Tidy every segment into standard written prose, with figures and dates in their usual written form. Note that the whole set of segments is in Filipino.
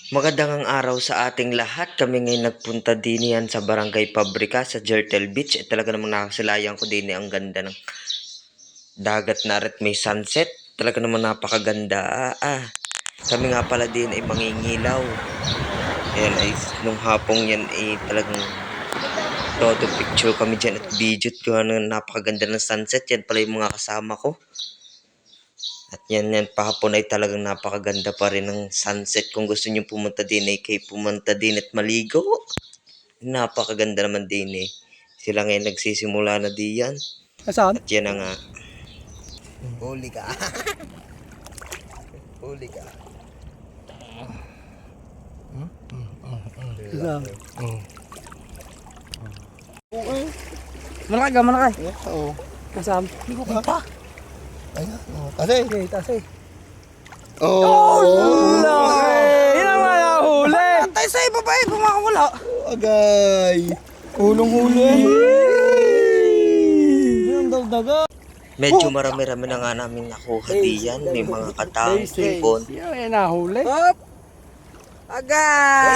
Magandang araw sa ating lahat. Kami ngayon nagpunta din yan sa Barangay Pabrika sa Jertel Beach. Talaga namang nakasilayan ko din ang ganda ng dagat na rin, may sunset. Talaga namang napakaganda. Kami nga pala din ay mangingilaw. Ayan ay nung hapong yan ay talagang todo picture kami dyan at video. Kung napakaganda ng sunset. Yan pala yung mga kasama ko. At yan pahapon ay talagang napakaganda pa rin ng sunset. Kung gusto nyo pumunta din ay kayo pumunta din at maligo. Napakaganda naman din eh. Sila ngayon nagsisimula na diyan. Saan? At yan na nga. Huli ka. Huli ka. Saan? Malaki ka, malaki. Oo. Kasam. Hindi ko pa. Ayan. Kasi. Okay, tasi. Oh! Laki! Yan ang mga huli! Tayo sa iba pa eh, kumakawala. Agay. Hulong-huli. Yan ang dagdaga. Medyo marami-rami na nga namin nakuha diyan. May mga katang, hipon. Yan ang nahuli. Hop! Agay!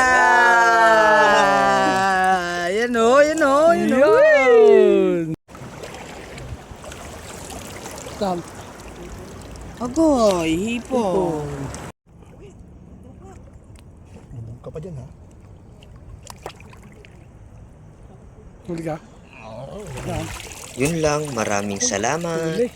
Yan o, yan o, yan o. Yun! Saan? Agay, hipon. Bubog ka pa dyan ha. Huli ka? Yun lang, maraming salamat. Huli.